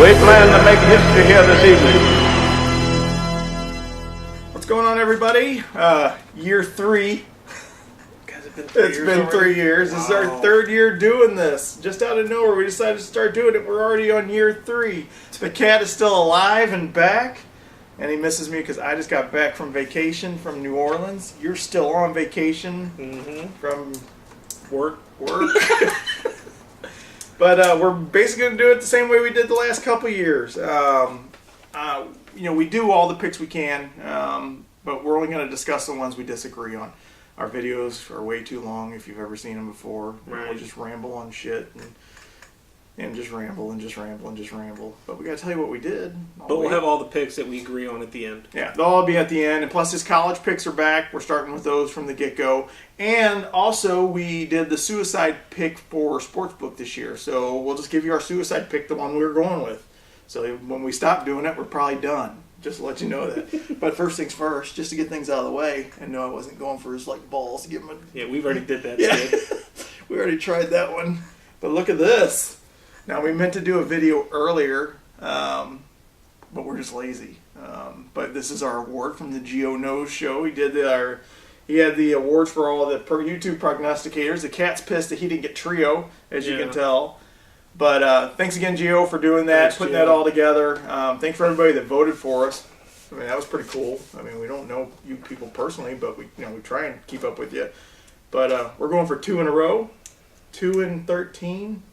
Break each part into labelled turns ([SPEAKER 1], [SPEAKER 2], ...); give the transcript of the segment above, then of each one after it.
[SPEAKER 1] We plan to make history here this evening.
[SPEAKER 2] What's going on, everybody? Year 3. It's been 3 years. Wow. This is our 3rd year doing this. Just out of nowhere, we decided to start doing it. We're already on year 3. The cat is still alive and back, and he misses me because I just got back from vacation from New Orleans. You're still on vacation from work. But we're basically going to do it the same way we did the last couple years. We do all the picks we can, but we're only going to discuss the ones we disagree on. Our videos are way too long if you've ever seen them before. Right. We just ramble on shit and just ramble and just ramble and just ramble. But we got to tell you what we did.
[SPEAKER 3] But we'll have all the picks that we agree on at the end.
[SPEAKER 2] Yeah, they'll all be at the end. And plus his college picks are back. We're starting with those from the get-go. And also we did the suicide pick for Sportsbook this year. So we'll just give you our suicide pick, the one we were going with. So when we stop doing it, we're probably done. Just to let you know that. But first things first, just to get things out of the way. And no, I wasn't going for his balls to give him a...
[SPEAKER 3] Yeah, we've already did that.
[SPEAKER 2] Yeah, we already tried that one. But look at this. Now, we meant to do a video earlier, but we're just lazy. But this is our award from the Geo Knows show. He had the awards for all the YouTube prognosticators. The cat's pissed that he didn't get trio, as you can tell. But thanks again, Gio, for doing that, putting that all together. Thanks for everybody that voted for us. I mean, that was pretty cool. I mean, we don't know you people personally, but we try and keep up with you. But we're going for 2 in a row, 2 and 13.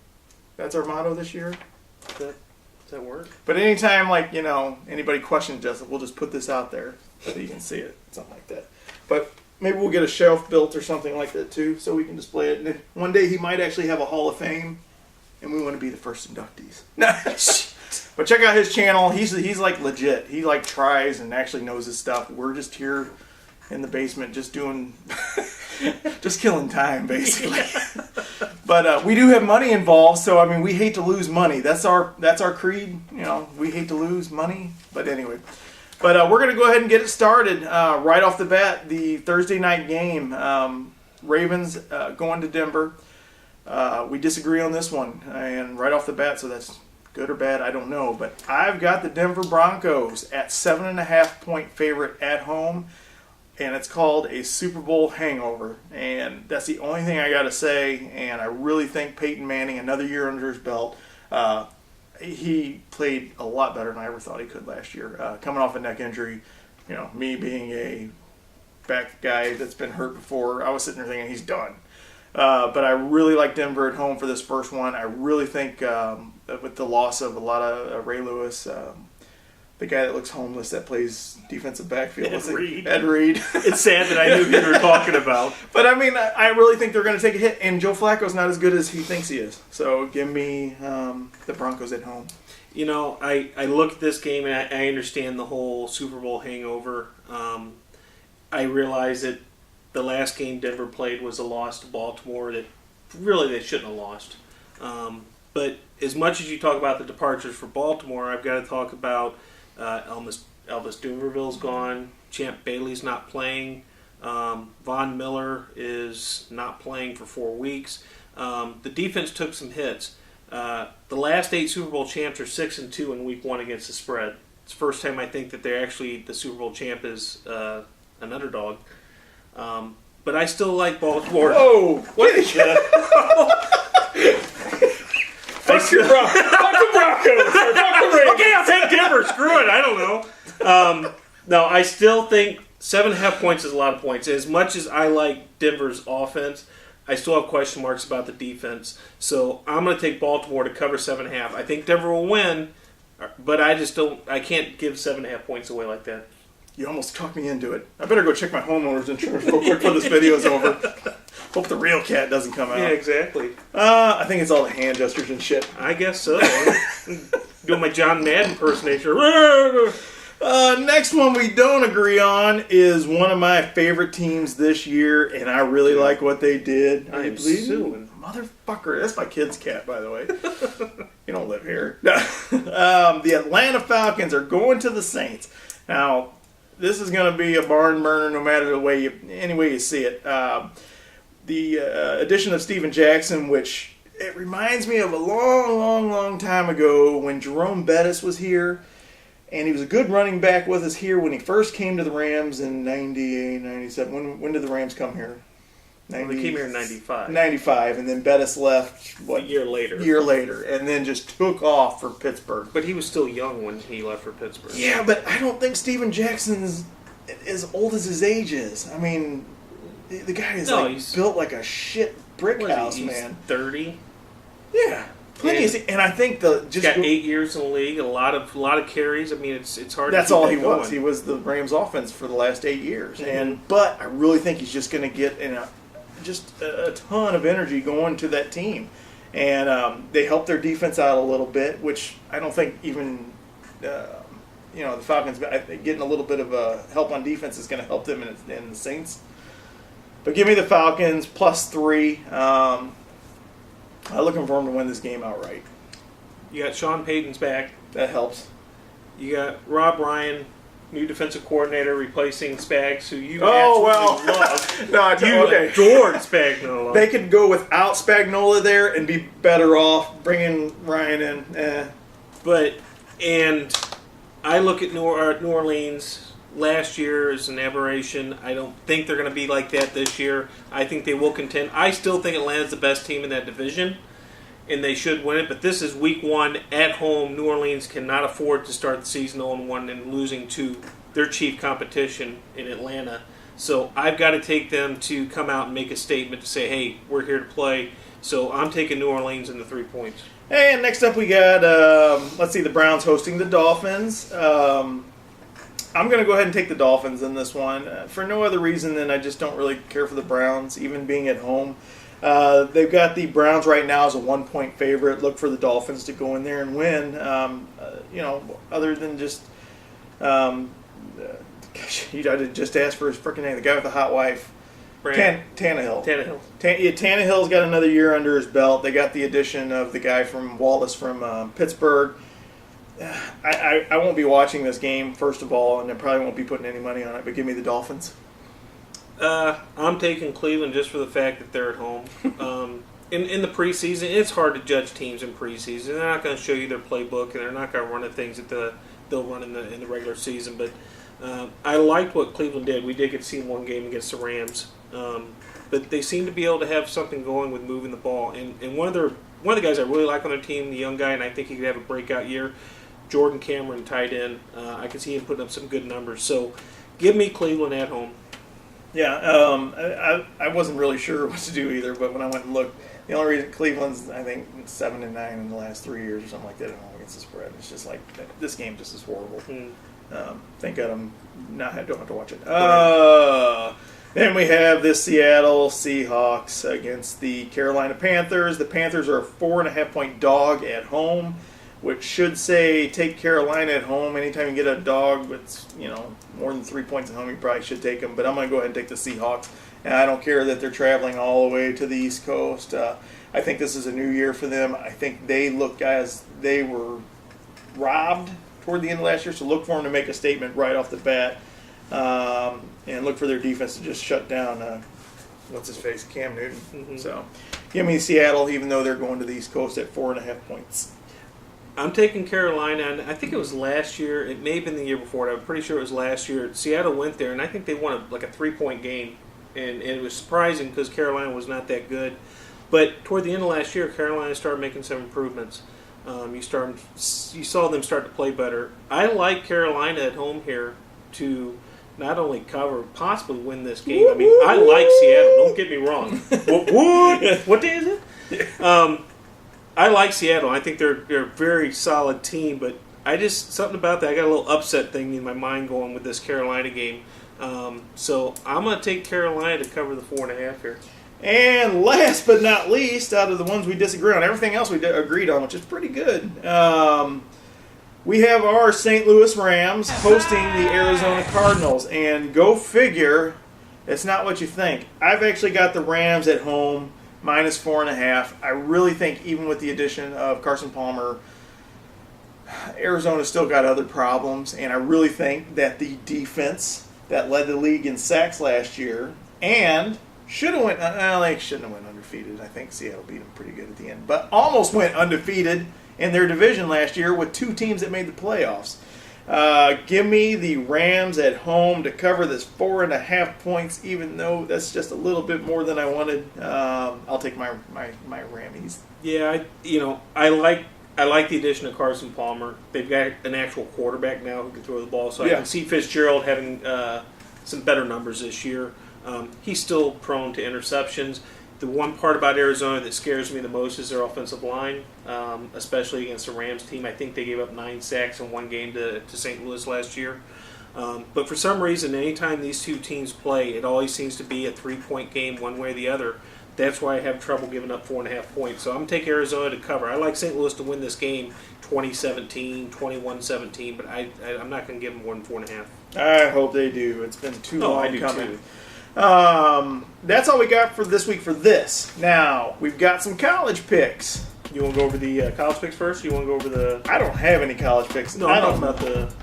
[SPEAKER 2] That's our motto this year.
[SPEAKER 3] Does that work?
[SPEAKER 2] But anytime, anybody questions us, we'll just put this out there so that you can see it, something like that. But maybe we'll get a shelf built or something like that too, so we can display it. And then one day he might actually have a Hall of Fame. And we want to be the first inductees. But check out his channel. He's like legit. He tries and actually knows his stuff. We're just here in the basement just doing, just killing time basically. But we do have money involved, so I mean we hate to lose money. That's our creed. We hate to lose money. But anyway, we're gonna go ahead and get it started right off the bat. The Thursday night game, Ravens going to Denver. We disagree on this one, and right off the bat, so that's good or bad, I don't know. But I've got the Denver Broncos at 7.5-point favorite at home, and it's called a Super Bowl hangover. And that's the only thing I got to say, and I really think Peyton Manning, another year under his belt, he played a lot better than I ever thought he could last year. Coming off a neck injury, me being a back guy that's been hurt before, I was sitting there thinking he's done. But I really like Denver at home for this first one. I really think that with the loss of a lot of Ray Lewis, the guy that looks homeless that plays defensive backfield. Ed Reed.
[SPEAKER 3] It's sad that I knew who you were talking about.
[SPEAKER 2] But I mean, I really think they're going to take a hit, and Joe Flacco's not as good as he thinks he is. So give me the Broncos at home.
[SPEAKER 3] I look at this game and I understand the whole Super Bowl hangover. I realize that the last game Denver played was a loss to Baltimore that really they shouldn't have lost. But as much as you talk about the departures for Baltimore, I've got to talk about Elvis Dumerville's gone. Champ Bailey's not playing. Von Miller is not playing for 4 weeks. The defense took some hits. The last 8 Super Bowl champs are 6-2 in Week 1 against the spread. It's the first time I think that the Super Bowl champ is an underdog. But I still like Baltimore.
[SPEAKER 2] Whoa! What is that? Fuck the Broncos! Fuck the Ravens!
[SPEAKER 3] Okay, I'll take Denver. Screw it. I don't know. No, I still think 7.5 points is a lot of points. As much as I like Denver's offense, I still have question marks about the defense. So I'm going to take Baltimore to cover 7.5. I think Denver will win, but I can't give 7.5 points away like that.
[SPEAKER 2] You almost talked me into it. I better go check my homeowner's insurance real quick before this video's over. Hope the real cat doesn't come out.
[SPEAKER 3] Yeah, exactly.
[SPEAKER 2] I think it's all the hand gestures and shit.
[SPEAKER 3] I guess so. Doing my John Madden impersonation.
[SPEAKER 2] Next one we don't agree on is one of my favorite teams this year, and I really like what they did.
[SPEAKER 3] I am suing.
[SPEAKER 2] Motherfucker. That's my kid's cat, by the way. You don't live here. The Atlanta Falcons are going to the Saints. Now, this is going to be a barn burner no matter any way you see it. The addition of Steven Jackson, which it reminds me of a long, long, long time ago when Jerome Bettis was here. And he was a good running back with us here when he first came to the Rams in 98, 97. When did the Rams come here?
[SPEAKER 3] Well, they came here in 95.
[SPEAKER 2] 95, and then Bettis left,
[SPEAKER 3] a year later.
[SPEAKER 2] And then just took off for Pittsburgh.
[SPEAKER 3] But he was still young when he left for Pittsburgh.
[SPEAKER 2] Yeah, but I don't think Steven Jackson's as old as his age is. I mean, the guy is he's built like a shit brick house, man.
[SPEAKER 3] 30.
[SPEAKER 2] Yeah. And I think
[SPEAKER 3] he's got 8 years in the league, a lot of carries. I mean, it's hard.
[SPEAKER 2] That's
[SPEAKER 3] to keep
[SPEAKER 2] all he
[SPEAKER 3] going.
[SPEAKER 2] was. He was the Rams' offense for the last 8 years,
[SPEAKER 3] Mm-hmm.
[SPEAKER 2] But I really think he's just going to get just a ton of energy going to that team, and they helped their defense out a little bit, which I don't think even the Falcons getting a little bit of help on defense is going to help them in the Saints. But give me the Falcons +3. I'm looking for him to win this game outright.
[SPEAKER 3] You got Sean Payton's back.
[SPEAKER 2] That helps.
[SPEAKER 3] You got Rob Ryan, new defensive coordinator, replacing Spags, who you
[SPEAKER 2] love.
[SPEAKER 3] Adored Spagnuolo.
[SPEAKER 2] They could go without Spagnuolo there and be better off bringing Ryan in.
[SPEAKER 3] And I look at New Orleans. Last year is an aberration. I don't think they're going to be like that this year. I think they will contend. I still think Atlanta's the best team in that division, and they should win it. But this is week 1 at home. New Orleans cannot afford to start the season 0-1 and losing to their chief competition in Atlanta. So I've got to take them to come out and make a statement to say, hey, we're here to play. So I'm taking New Orleans in the 3 points.
[SPEAKER 2] And next up we got, the Browns hosting the Dolphins. I'm going to go ahead and take the Dolphins in this one for no other reason than I just don't really care for the Browns, even being at home. They've got the Browns right now as a 1-point favorite. Look for the Dolphins to go in there and win. Other than just, I just asked for his freaking name. The guy with the hot wife, Tannehill. Tannehill's got another year under his belt. They got the addition of the guy from Wallace from Pittsburgh. I won't be watching this game, first of all, and I probably won't be putting any money on it, but give me the Dolphins.
[SPEAKER 3] I'm taking Cleveland just for the fact that they're at home. In the preseason, it's hard to judge teams in preseason. They're not going to show you their playbook, and they're not going to run the things that they'll run in the regular season. But I liked what Cleveland did. We did get to see one game against the Rams. But they seem to be able to have something going with moving the ball. And one of the guys I really like on their team, the young guy, and I think he could have a breakout year, Jordan Cameron, tight end. I can see him putting up some good numbers. So give me Cleveland at home.
[SPEAKER 2] Yeah, I wasn't really sure what to do either, but when I went and looked, the only reason Cleveland's, I think, 7-9 in the last 3 years or something like that at home against the spread. It's just like, this game just is horrible. Thank God don't have to watch it. Then we have the Seattle Seahawks against the Carolina Panthers. The Panthers are a 4.5-point dog at home, which should say take Carolina at home. Anytime you get a dog that's more than 3 points at home, you probably should take them. But I'm going to go ahead and take the Seahawks. And I don't care that they're traveling all the way to the East Coast. I think this is a new year for them. I think they look as they were robbed toward the end of last year. So look for them to make a statement right off the bat. And look for their defense to just shut down, what's-his-face, Cam Newton. Mm-hmm. So give me Seattle, even though they're going to the East Coast at 4.5 points.
[SPEAKER 3] I'm taking Carolina, and I think it was last year. It may have been the year before. I'm pretty sure it was last year. Seattle went there, and I think they won a 3-point game. And it was surprising because Carolina was not that good. But toward the end of last year, Carolina started making some improvements. You saw them start to play better. I like Carolina at home here to not only cover, possibly win this game. I mean, I like Seattle. Don't get me wrong. What day is it? I like Seattle. I think they're a very solid team, but something about that. I got a little upset thing in my mind going with this Carolina game. So I'm going to take Carolina to cover the 4.5 here.
[SPEAKER 2] And last but not least, out of the ones we disagree on, everything else we agreed on, which is pretty good. We have our St. Louis Rams hosting the Arizona Cardinals. And go figure, it's not what you think. I've actually got the Rams at home, -4.5. I really think even with the addition of Carson Palmer, Arizona's still got other problems. And I really think that the defense that led the league in sacks last year and Should have went. They shouldn't have went undefeated. I think Seattle beat them pretty good at the end, but almost went undefeated in their division last year with 2 teams that made the playoffs. Give me the Rams at home to cover this 4.5 points, even though that's just a little bit more than I wanted. I'll take my Rammies.
[SPEAKER 3] Yeah, I like the addition of Carson Palmer. They've got an actual quarterback now who can throw the ball, so I can see Fitzgerald having some better numbers this year. He's still prone to interceptions. The one part about Arizona that scares me the most is their offensive line, especially against the Rams team. I think they gave up 9 sacks in one game to St. Louis last year. But for some reason, anytime these two teams play, it always seems to be a 3-point game one way or the other. That's why I have trouble giving up 4.5 points. So I'm going to take Arizona to cover. I like St. Louis to win this game 20-17, 21-17, but I'm not going to give them more than 4.5.
[SPEAKER 2] I hope they do. It's been too long
[SPEAKER 3] I do
[SPEAKER 2] coming.
[SPEAKER 3] too.
[SPEAKER 2] That's all we got for this week for this. Now, we've got some college picks.
[SPEAKER 3] You want to go over the college picks first? You want to go over the...
[SPEAKER 2] I don't have any college picks.
[SPEAKER 3] No, I'm talking about the...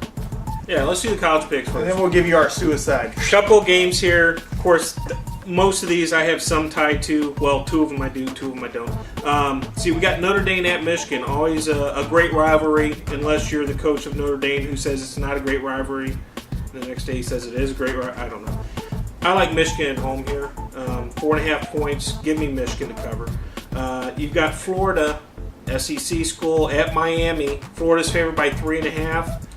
[SPEAKER 3] Yeah, let's do the college picks first.
[SPEAKER 2] And then we'll give you our suicide.
[SPEAKER 3] Couple games here. Of course, most of these I have some tied to. Well, 2 of them I do, 2 of them I don't. See, we got Notre Dame at Michigan. Always a great rivalry, unless you're the coach of Notre Dame who says it's not a great rivalry. The next day he says it is a great rivalry. I don't know. I like Michigan at home here. 4.5 points. Give me Michigan to cover. You've got Florida, SEC school, at Miami. Florida's favored by 3.5.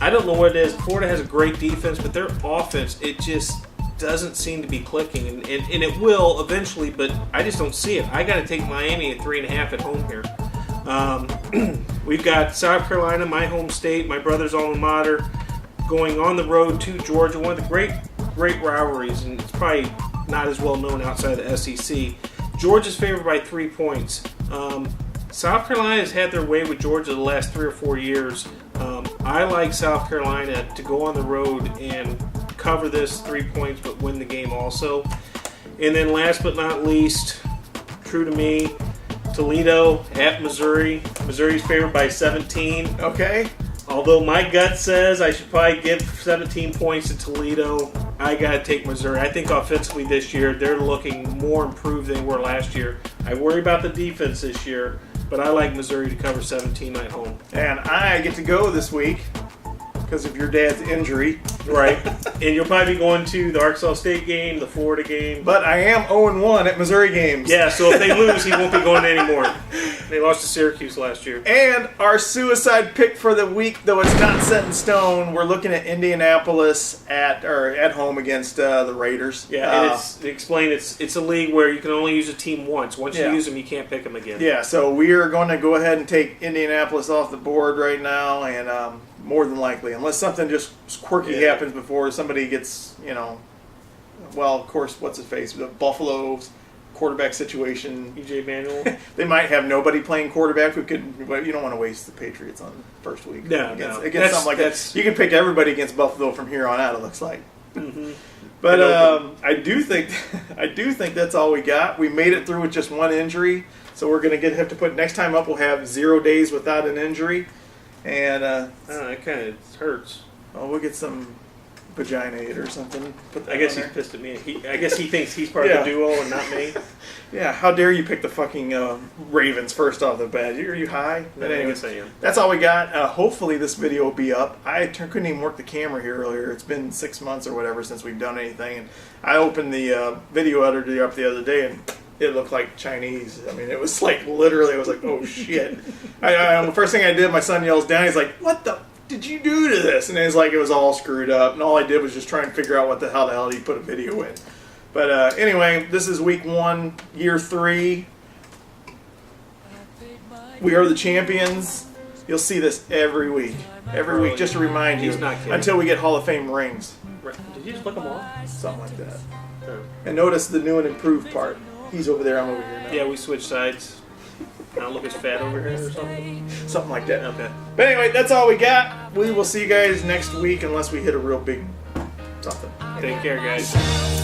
[SPEAKER 3] I don't know what it is. Florida has a great defense, but their offense, it just doesn't seem to be clicking. And it will eventually, but I just don't see it. I got to take Miami at 3.5 at home here. We've got South Carolina, my home state, my brother's alma mater, going on the road to Georgia. One of the great rivalries, and it's probably not as well known outside of the SEC. Georgia's favored by 3 points. South Carolina has had their way with Georgia the last 3 or 4 years. I like South Carolina to go on the road and cover this 3 points, but win the game also. And then last but not least, true to me, Toledo at Missouri. Missouri's favored by 17.
[SPEAKER 2] Okay.
[SPEAKER 3] Although my gut says I should probably give 17 points to Toledo, I got to take Missouri. I think offensively this year, they're looking more improved than they were last year. I worry about the defense this year, but I like Missouri to cover 17 at home.
[SPEAKER 2] And I get to go this week because of your dad's injury.
[SPEAKER 3] Right. And you'll probably be going to the Arkansas State game, the Florida game.
[SPEAKER 2] But I am 0-1 at Missouri games.
[SPEAKER 3] Yeah, so if they lose, he won't be going anymore. They lost to Syracuse last year.
[SPEAKER 2] And our suicide pick for the week, though it's not set in stone, we're looking at Indianapolis at home against the Raiders.
[SPEAKER 3] Yeah, and it's a league where you can only use a team once. Once you use them, you can't pick them again.
[SPEAKER 2] Yeah, so we are going to go ahead and take Indianapolis off the board right now, and more than likely, unless something just quirky happens before somebody gets, well, of course, what's his face? The Buffalo's quarterback situation.
[SPEAKER 3] EJ Manuel.
[SPEAKER 2] They might have nobody playing quarterback who could, but you don't want to waste the Patriots on first week.
[SPEAKER 3] No,
[SPEAKER 2] against something like that. You can pick everybody against Buffalo from here on out, it looks like.
[SPEAKER 3] Mm-hmm.
[SPEAKER 2] But I do think that's all we got. We made it through with just one injury, so we're going to have to put next time up. We'll have 0 days without an injury, and
[SPEAKER 3] it kind of hurts.
[SPEAKER 2] Oh, we'll get some Vagina-Aid or something.
[SPEAKER 3] I guess he's pissed at me. I guess he thinks he's part of the duo and not me.
[SPEAKER 2] Yeah, how dare you pick the fucking Ravens first off the bat? Are you high? But anyway,
[SPEAKER 3] I guess I am.
[SPEAKER 2] That's all we got. Hopefully this video will be up. I couldn't even work the camera here earlier. It's been 6 months or whatever since we've done anything. And I opened the video editor up the other day and it looked like Chinese. I mean, it was like literally, I was like, oh shit. The first thing I did, my son yells down. He's like, what the did you do to this? And it's like it was all screwed up. And all I did was just try and figure out what the hell did he put a video in. But anyway, this is week 1, year 3. We are the champions. You'll see this every week. Every week, just to remind you. Until we get Hall of Fame rings.
[SPEAKER 3] Did you just look them off?
[SPEAKER 2] Something like that. And notice the new and improved part. He's over there, I'm over here now.
[SPEAKER 3] Yeah, we switched sides. I don't look as fat over here or something.
[SPEAKER 2] Something like that.
[SPEAKER 3] Okay.
[SPEAKER 2] But anyway, that's all we got. We will see you guys next week unless we hit a real big something.
[SPEAKER 3] Take care, guys.